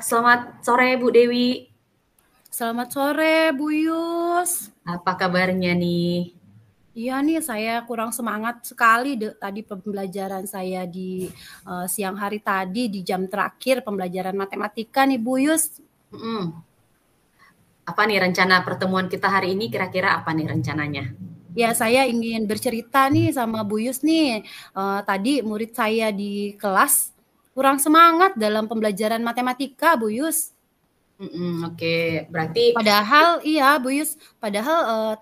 Selamat sore Bu Dewi. Selamat sore, Bu Yus. Apa kabarnya nih? Iya nih, saya kurang semangat sekali tadi pembelajaran saya di siang hari tadi di jam terakhir pembelajaran matematika nih, Bu Yus. Mhm. Apa nih rencana pertemuan kita hari ini? Kira-kira apa nih rencananya? Ya, saya ingin bercerita nih sama Bu Yus nih. Tadi murid saya di kelas kurang semangat dalam pembelajaran matematika, Bu Yus. Oke. Berarti Padahal iya Bu Yus, padahal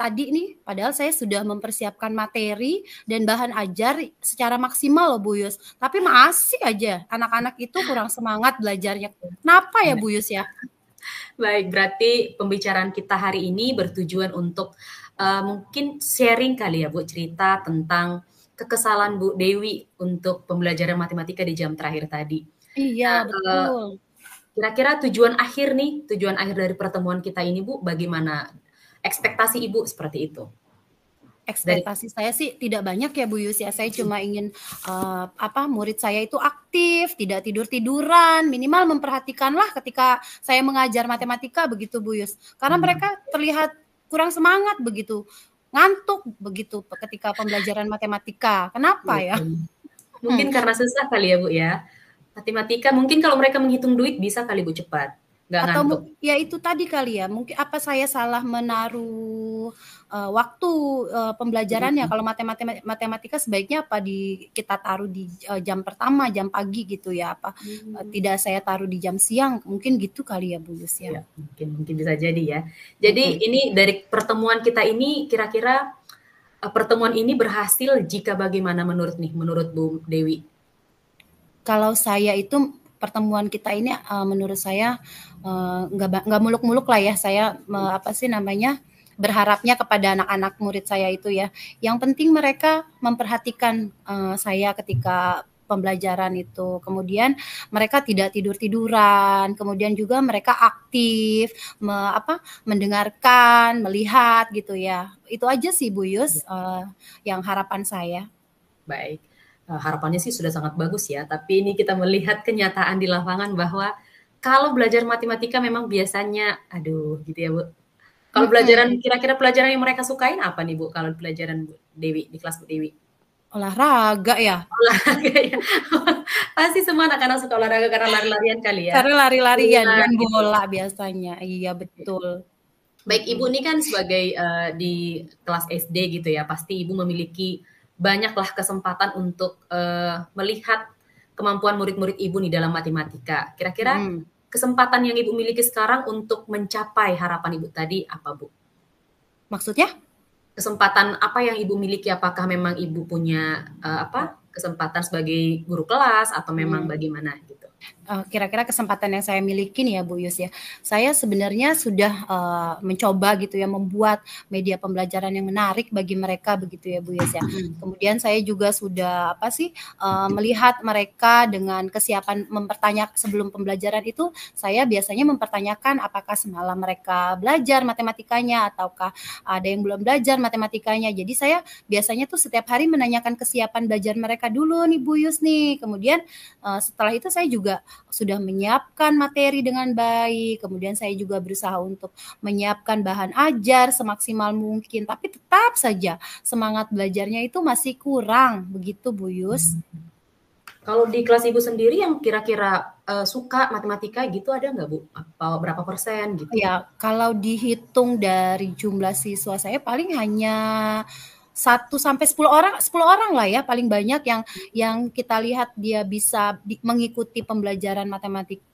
padahal saya sudah mempersiapkan materi dan bahan ajar secara maksimal loh Bu Yus. Tapi masih aja anak-anak itu kurang semangat belajarnya. Kenapa ya Bu Yus ya? baik, berarti pembicaraan kita hari ini bertujuan untuk mungkin sharing kali ya Bu, cerita tentang kekesalan Bu Dewi untuk pembelajaran matematika di jam terakhir tadi. Iya, Nah, betul. kira-kira tujuan akhir dari pertemuan kita ini Bu, bagaimana? Ekspektasi Ibu seperti itu. Dari Ekspektasi saya sih tidak banyak ya Bu Yus ya. Saya cuma ingin murid saya itu aktif, tidak tidur-tiduran, minimal memperhatikanlah ketika saya mengajar matematika begitu Bu Yus. Karena hmm, mereka terlihat kurang semangat begitu, ngantuk begitu ketika pembelajaran matematika. Kenapa ya? gitu. Mungkin karena susah kali ya Bu ya. Matematika mungkin kalau mereka menghitung duit bisa kali Bu cepat, nggak Atau ngantuk. ya itu tadi kali ya, mungkin apa saya salah menaruh waktu pembelajarannya. Mhm, Kalau matematika sebaiknya apa kita taruh di jam pertama, jam pagi gitu ya, apa mmm, tidak saya taruh di jam siang, mungkin gitu kali ya Bu Yus ya. iya mungkin mungkin bisa jadi ya. Jadi Mm-mm. ini dari pertemuan kita ini kira-kira, pertemuan ini berhasil jika bagaimana menurut Bu Dewi? Kalau saya itu pertemuan kita ini menurut saya nggak muluk-muluk lah ya. Saya apa sih namanya, berharapnya kepada anak-anak murid saya itu ya. Yang penting mereka memperhatikan saya ketika pembelajaran itu. Kemudian mereka tidak tidur-tiduran, kemudian juga mereka aktif mendengarkan, melihat gitu ya. Itu aja sih Bu Yus yang harapan saya. Baik, harapannya sih sudah sangat bagus ya, tapi ini kita melihat kenyataan di lapangan bahwa kalau belajar matematika memang biasanya aduh gitu ya, Bu. Kalau Mm-mm. kira-kira pelajaran yang mereka sukain apa nih, Bu, kalau pelajaran Bu Dewi, di kelas Bu Dewi? Olahraga ya. Olahraga ya. Pasti semua anak-anak suka olahraga karena lari-larian kali ya? Karena lari-larian, Iya, main gitu. bola biasanya. Iya, betul. Baik, Ibu Mhm. ini kan sebagai, di kelas SD gitu ya, pasti Ibu memiliki banyaklah kesempatan untuk, melihat kemampuan murid-murid Ibu nih dalam matematika. Kira-kira Mhm. kesempatan yang Ibu miliki sekarang untuk mencapai harapan Ibu tadi apa, Bu? Maksudnya? Kesempatan apa yang Ibu miliki? Apakah memang Ibu punya, kesempatan sebagai guru kelas atau memang Mhm. bagaimana gitu? Kira-kira kesempatan yang saya miliki nih ya Bu Yus ya, saya sebenarnya sudah mencoba gitu ya membuat media pembelajaran yang menarik bagi mereka begitu ya Bu Yus ya. Mhm, Kemudian saya juga sudah melihat mereka dengan kesiapan sebelum pembelajaran itu saya biasanya mempertanyakan apakah semalam mereka belajar matematikanya ataukah ada yang belum belajar matematikanya. Jadi saya biasanya tuh setiap hari menanyakan kesiapan belajar mereka dulu nih Bu Yus nih. Kemudian setelah itu saya juga sudah menyiapkan materi dengan baik, kemudian saya juga berusaha untuk menyiapkan bahan ajar semaksimal mungkin, tapi tetap saja semangat belajarnya itu masih kurang, begitu Bu Yus. mhm. Kalau di kelas Ibu sendiri yang kira-kira, suka matematika gitu ada nggak, Bu? Atau berapa persen gitu? Ya, kalau dihitung dari jumlah siswa saya paling hanya 1 sampai 10 orang lah ya paling banyak yang kita lihat dia bisa mengikuti pembelajaran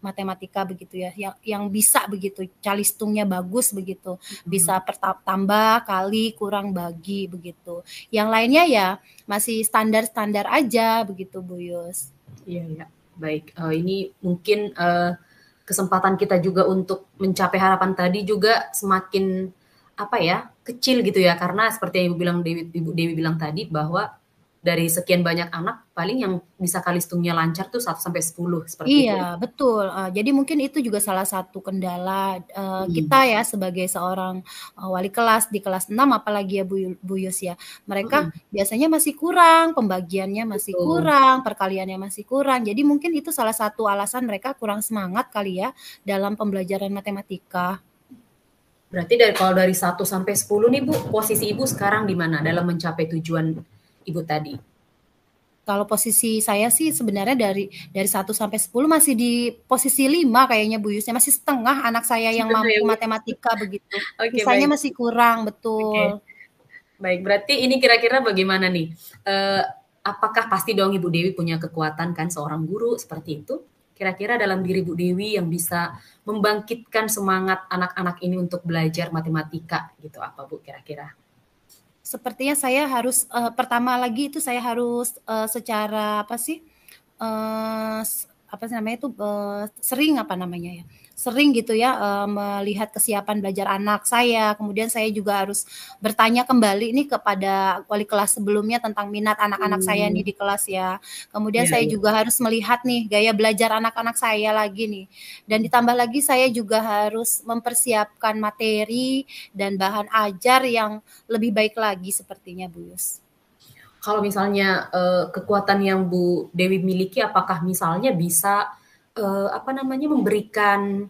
matematika begitu ya yang bisa begitu calistungnya bagus begitu Mhm, bisa tambah kali kurang bagi begitu yang lainnya ya masih standar-standar aja begitu Bu Yus. iya iya. Baik, ini mungkin, kesempatan kita juga untuk mencapai harapan tadi juga semakin, apa ya, kecil gitu ya, karena seperti yang Ibu Dewi bilang tadi bahwa dari sekian banyak anak paling yang bisa kalistungnya lancar tuh 1 sampai 10 seperti itu ya. Iya, betul, jadi mungkin itu juga salah satu kendala, Hmm. kita ya sebagai seorang, wali kelas di kelas 6 apalagi ya Bu Yus ya, mereka Mm-mm, biasanya masih kurang, pembagiannya masih betul. kurang, perkaliannya masih kurang, jadi mungkin itu salah satu alasan mereka kurang semangat kali ya dalam pembelajaran matematika. Berarti kalau dari 1 sampai 10 nih Bu, posisi Ibu sekarang di mana dalam mencapai tujuan Ibu tadi? Kalau posisi saya sih sebenarnya dari 1 sampai 10 masih di posisi 5 kayaknya Bu Yusnya, masih setengah anak saya yang Setengah ya mampu Bu. matematika begitu. Oke Sisanya baik. masih kurang, Oke. betul. Baik, berarti ini kira-kira bagaimana nih? Eh, apakah pasti dong Ibu Dewi punya kekuatan kan seorang guru seperti itu? Kira-kira dalam diri Bu Dewi yang bisa membangkitkan semangat anak-anak ini untuk belajar matematika gitu apa Bu kira-kira? Sepertinya saya harus, pertama lagi itu saya harus, secara apa sih, eee, apa sih namanya itu, sering apa namanya ya, sering gitu ya, melihat kesiapan belajar anak saya, kemudian saya juga harus bertanya kembali nih kepada wali kelas sebelumnya tentang minat anak-anak saya Hmm, nih di kelas ya. Kemudian iya saya iya. juga harus melihat nih gaya belajar anak-anak saya lagi nih. Dan ditambah lagi saya juga harus mempersiapkan materi dan bahan ajar yang lebih baik lagi sepertinya Bu Yus. Kalau misalnya kekuatan yang Bu Dewi miliki, apakah misalnya bisa apa namanya memberikan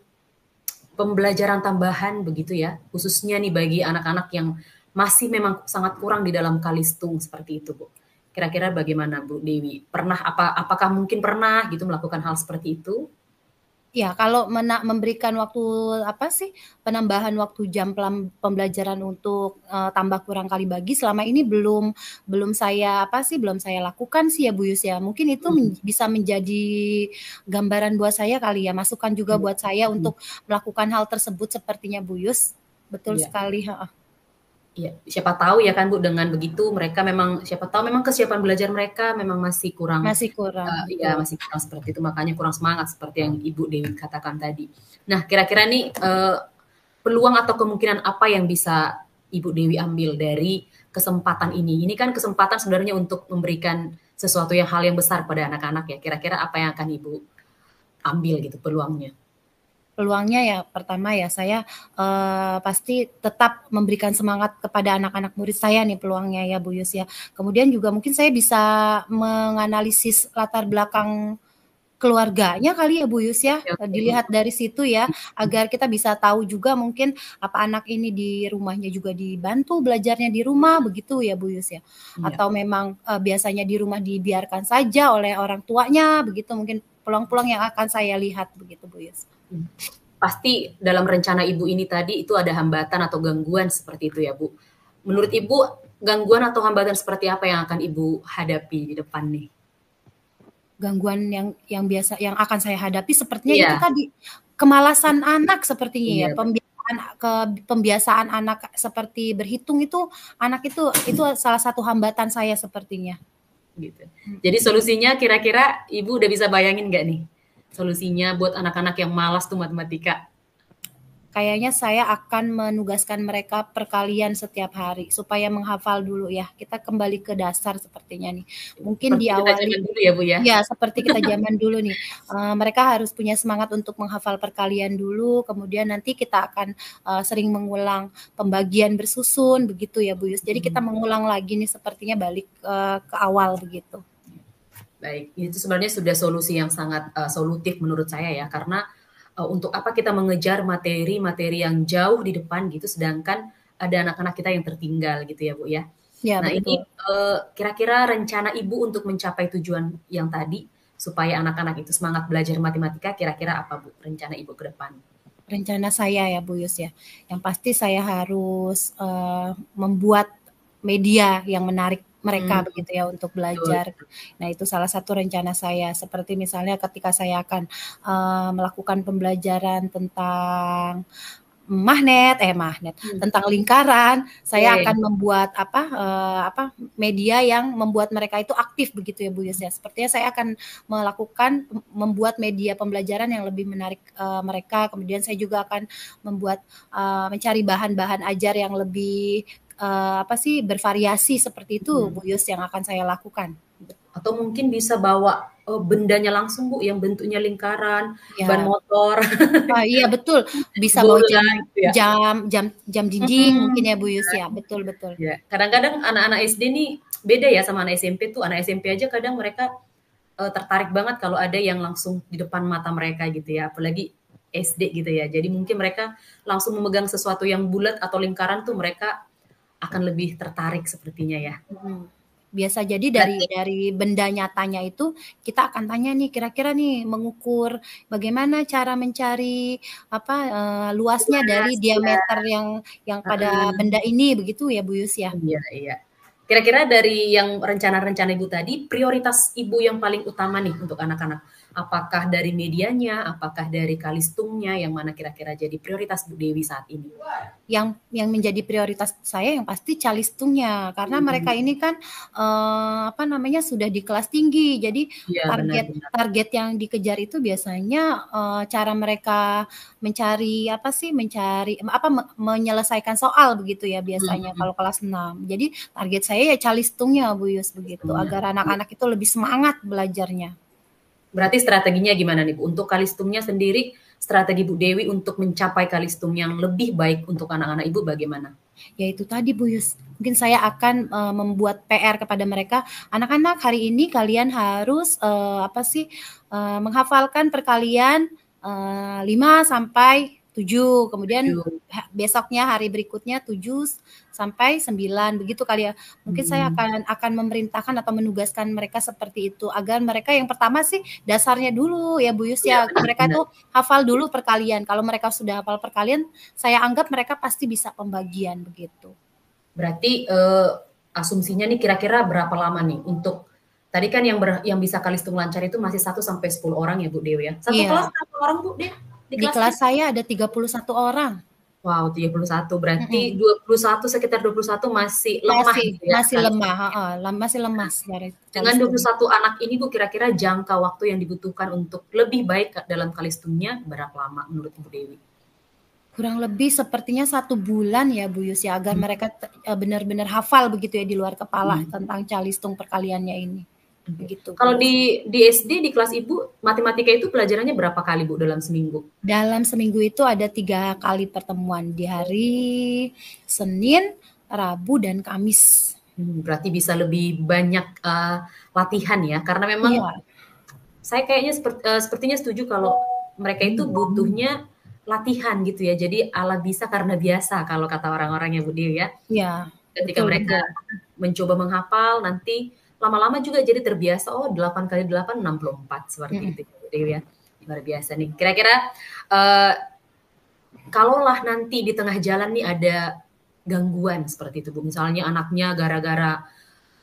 pembelajaran tambahan begitu ya, khususnya nih bagi anak-anak yang masih memang sangat kurang di dalam kalistung seperti itu, Bu. Kira-kira bagaimana Bu Dewi? Apakah mungkin pernah gitu melakukan hal seperti itu? Ya, kalau memberikan waktu apa sih, penambahan waktu jam pembelajaran untuk, tambah kurang kali bagi selama ini belum belum saya apa sih, belum saya lakukan sih ya Bu Yus ya. Mungkin itu Mhm, bisa menjadi gambaran buat saya kali ya, masukan juga iya, buat saya mhm, untuk melakukan hal tersebut sepertinya Bu Yus. Betul iya. sekali, heeh. Iya, siapa tahu ya kan Bu, dengan begitu mereka memang siapa tahu memang kesiapan belajar mereka memang masih kurang, Masih kurang, iya betul. masih kurang seperti itu, makanya kurang semangat seperti yang Ibu Dewi katakan tadi. Nah, kira-kira nih, peluang atau kemungkinan apa yang bisa Ibu Dewi ambil dari kesempatan ini? Ini kan kesempatan sebenarnya untuk memberikan sesuatu hal yang besar pada anak-anak ya, kira-kira apa yang akan Ibu ambil gitu peluangnya? Peluangnya ya pertama ya saya, pasti tetap memberikan semangat kepada anak-anak murid saya nih peluangnya ya Bu Yus ya. Kemudian juga mungkin saya bisa menganalisis latar belakang keluarganya kali ya Bu Yus ya, Oke oke, dilihat dari situ ya, agar kita bisa tahu juga mungkin apa anak ini di rumahnya juga dibantu belajarnya di rumah begitu ya Bu Yus ya? iya. Atau memang, biasanya di rumah dibiarkan saja oleh orang tuanya begitu mungkin peluang-peluang yang akan saya lihat begitu Bu Yus. Mmm, pasti dalam rencana Ibu ini tadi itu ada hambatan atau gangguan seperti itu ya, Bu. Menurut Ibu, gangguan atau hambatan seperti apa yang akan Ibu hadapi di depan nih? Gangguan yang biasa yang akan saya hadapi sepertinya itu Iya tadi, kemalasan anak sepertinya ya, iya, betul, pembiasaan anak seperti berhitung itu, anak itu salah satu hambatan saya sepertinya. gitu. Jadi Mhm. solusinya kira-kira Ibu udah bisa bayangin nggak nih? Solusinya buat anak-anak yang malas tuh matematika? Kayaknya saya akan menugaskan mereka perkalian setiap hari, supaya menghafal dulu ya, kita kembali ke dasar sepertinya nih. Mungkin Seperti kita diawali zaman dulu ya, Bu, ya? iya, seperti kita zaman dulu nih, mereka harus punya semangat untuk menghafal perkalian dulu, kemudian nanti kita akan, sering mengulang pembagian bersusun, begitu ya, Bu Yus. Jadi kita Mhm. mengulang lagi nih sepertinya balik, ke awal begitu. Baik, itu sebenarnya sudah solusi yang sangat, solutif menurut saya ya, karena, untuk apa kita mengejar materi-materi yang jauh di depan gitu, sedangkan ada anak-anak kita yang tertinggal gitu ya, Bu, ya. Ya, Nah ini, betul. kira-kira rencana Ibu untuk mencapai tujuan yang tadi, supaya anak-anak itu semangat belajar matematika, kira-kira apa, Bu, rencana Ibu ke depan? Rencana saya ya, Bu Yus ya, yang pasti saya harus, membuat media yang menarik Mmm, mereka begitu ya untuk betul belajar. betul. Nah itu salah satu rencana saya, seperti misalnya ketika saya akan, melakukan pembelajaran tentang magnet, Mmm, tentang lingkaran, iya saya iya, akan membuat media yang membuat mereka itu aktif begitu ya Bu Yus ya. Sepertinya saya akan melakukan membuat media pembelajaran yang lebih menarik, mereka, kemudian saya juga akan membuat, mencari bahan-bahan ajar yang lebih, apa sih, bervariasi seperti itu Bu Yus yang akan saya lakukan. Atau mungkin bisa bawa, bendanya langsung Bu, yang bentuknya lingkaran, ban Ya. motor, Iya betul, bisa bawa bola jam gitu ya. jam dinding mungkin ya Bu Yus ya, betul betul. Ya, kadang-kadang anak-anak SD nih beda ya sama anak SMP tuh. Anak SMP aja kadang mereka tertarik banget kalau ada yang langsung di depan mata mereka gitu ya, apalagi SD gitu ya. Jadi mungkin mereka langsung memegang sesuatu yang bulat atau lingkaran tuh mereka akan lebih tertarik sepertinya ya. Biasa jadi Berarti dari benda nyatanya itu kita akan tanya nih kira-kira nih mengukur bagaimana cara mencari apa luasnya dari luas ya. diameter yang pada benda ini begitu ya Bu Yus ya. Iya, iya. Kira-kira dari yang rencana-rencana Ibu tadi, prioritas Ibu yang paling utama nih untuk anak-anak? Apakah dari medianya, apakah dari kalistungnya, yang mana kira-kira jadi prioritas Bu Dewi saat ini? Yang menjadi prioritas saya yang pasti calistungnya karena mereka ini kan apa namanya sudah di kelas tinggi jadi Iya, benar-benar. target yang dikejar itu biasanya cara mereka mencari apa sih mencari apa menyelesaikan soal begitu ya biasanya kalau kelas 6. Jadi target saya ya calistungnya Bu Yus begitu agar anak-anak itu lebih semangat belajarnya. Berarti strateginya gimana nih Bu? Untuk kalistungnya sendiri, strategi Bu Dewi untuk mencapai kalistung yang lebih baik untuk anak-anak Ibu bagaimana? Ya itu tadi Bu Yus, mungkin saya akan membuat PR kepada mereka, anak-anak hari ini kalian harus apa sih menghafalkan perkalian 5 sampai 7, kemudian Tujuh. besoknya hari berikutnya 7 sampai 9 begitu kali ya. Mungkin saya akan memerintahkan atau menugaskan mereka seperti itu agar mereka yang pertama sih dasarnya dulu ya Bu Yus Iya, ya. Mereka benar-benar. tuh hafal dulu perkalian. Kalau mereka sudah hafal perkalian, saya anggap mereka pasti bisa pembagian begitu. Berarti asumsinya nih kira-kira berapa lama nih untuk tadi kan yang bisa kalistung lancar itu masih 1 sampai 10 orang ya Bu Dewi ya. Satu kelas Iya. berapa orang Bu Dewi? Di Di kelas kelas Ibu? saya ada 31 orang. Wow, 31. Mm-mm. Berarti 21 sekitar 21 masih lemah Masih gitu ya masih lemah, kalistung. masih lemas dari Dengan kalistung. 21 anak ini Bu kira-kira jangka waktu yang dibutuhkan untuk lebih baik dalam kalistungnya berapa lama menurut Bu Dewi? Kurang lebih sepertinya 1 bulan ya Bu Yus ya agar mereka benar-benar hafal begitu ya di luar kepala tentang calistung perkaliannya ini. Begitu Bu Kalau Yus. di SD di kelas Ibu matematika itu pelajarannya berapa kali Bu dalam seminggu? Dalam seminggu itu ada 3 kali pertemuan di hari Senin, Rabu, dan Kamis. Berarti bisa lebih banyak latihan ya, karena memang Iya. saya kayaknya sepertinya setuju kalau mereka itu butuhnya latihan gitu ya. Jadi ala bisa karena biasa kalau kata orang-orang ya Bu Dewi ya. Iya, Ketika betul mereka betul. mencoba menghafal nanti lama-lama juga jadi terbiasa, oh 8 kali 8 64 seperti Mm-mm. itu Bu Dewi ya. Luar biasa nih. Kira-kira kalaulah nanti di tengah jalan nih ada gangguan seperti itu Bu. Misalnya anaknya gara-gara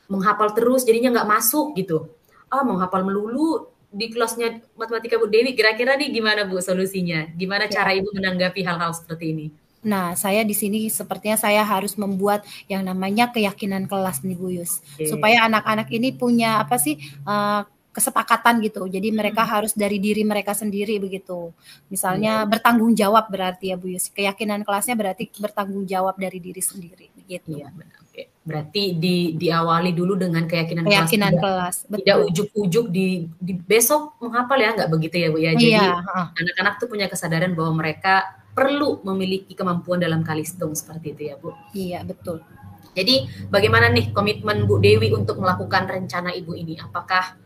menghafal terus jadinya nggak masuk gitu. Ah, menghafal melulu di kelasnya matematika Bu Dewi. Kira-kira nih gimana Bu solusinya? Gimana Ya. cara Ibu menanggapi hal-hal seperti ini? Nah, saya di sini sepertinya saya harus membuat yang namanya keyakinan kelas nih Bu Yus. Oke. Supaya anak-anak ini punya apa sih kesepakatan gitu. Jadi mereka harus dari diri mereka sendiri begitu. Misalnya Iya, bertanggung jawab berarti ya Bu Yus. Keyakinan kelasnya berarti bertanggung jawab dari diri sendiri begitu. iya benar. Oke. Berarti diawali dulu dengan keyakinan kelas, Keyakinan tidak kelas, tidak betul. ujuk-ujuk di besok menghafal ya, nggak begitu ya Bu ya. Iya, Jadi anak-anak tuh punya kesadaran bahwa mereka perlu memiliki kemampuan dalam kalistung seperti itu ya Bu. iya betul. Jadi bagaimana nih komitmen Bu Dewi untuk melakukan rencana Ibu ini? Apakah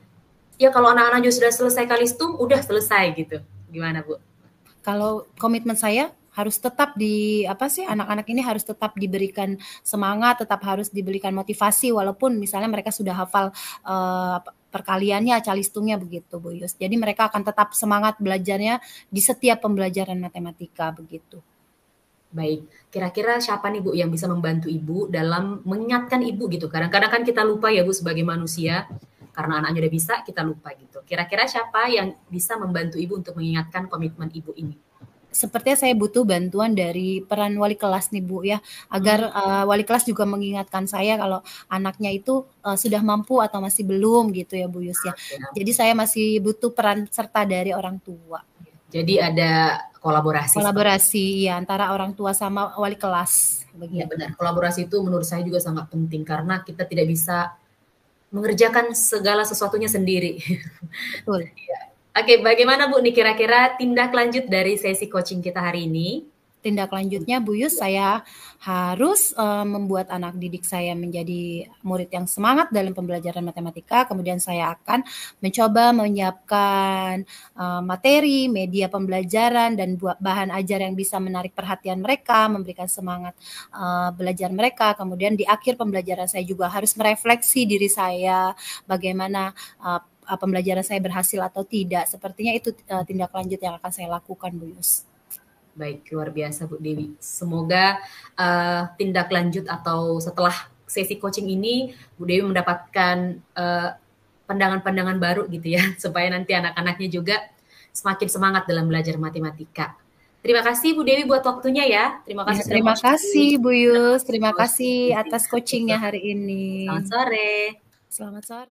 ya kalau anak-anak sudah selesai kalistung, udah selesai gitu? Gimana Bu? Kalau komitmen saya harus tetap di apa sih anak-anak ini harus tetap diberikan semangat, tetap harus diberikan motivasi walaupun misalnya mereka sudah hafal perkaliannya, calistungnya begitu Bu Yus. Jadi mereka akan tetap semangat belajarnya di setiap pembelajaran matematika begitu. Baik, kira-kira siapa nih Bu yang bisa membantu Ibu dalam mengingatkan Ibu gitu? Kadang-kadang kan kita lupa ya Bu sebagai manusia, karena anaknya udah bisa, kita lupa gitu. Kira-kira siapa yang bisa membantu Ibu untuk mengingatkan komitmen Ibu ini? Sepertinya saya butuh bantuan dari peran wali kelas nih Bu ya, agar wali kelas juga mengingatkan saya kalau anaknya itu sudah mampu atau masih belum gitu ya Bu Yus ya. Oke. Jadi saya masih butuh peran serta dari orang tua. Jadi ada kolaborasi seperti Kolaborasi ya antara orang tua sama wali kelas ya begitu. benar. Kolaborasi itu menurut saya juga sangat penting karena kita tidak bisa mengerjakan segala sesuatunya sendiri. Betul. Oke, bagaimana Bu nih kira-kira tindak lanjut dari sesi coaching kita hari ini? Tindak lanjutnya Bu Yus, saya harus membuat anak didik saya menjadi murid yang semangat dalam pembelajaran matematika. Kemudian saya akan mencoba menyiapkan materi, media pembelajaran, dan bahan ajar yang bisa menarik perhatian mereka, memberikan semangat belajar mereka. Kemudian di akhir pembelajaran saya juga harus merefleksi diri saya, bagaimana pembelajaran saya berhasil atau tidak. Sepertinya itu tindak lanjut yang akan saya lakukan, Bu Yus. Baik, luar biasa Bu Dewi. Semoga tindak lanjut atau setelah sesi coaching ini Bu Dewi mendapatkan pandangan-pandangan baru gitu ya, supaya nanti anak-anaknya juga semakin semangat dalam belajar matematika. Terima kasih Bu Dewi buat waktunya ya. Terima Ya, kasih sudah terima mau kasih Bu Yus. Terima sharing. kasih atas coachingnya hari ini. Selamat sore. Selamat sore.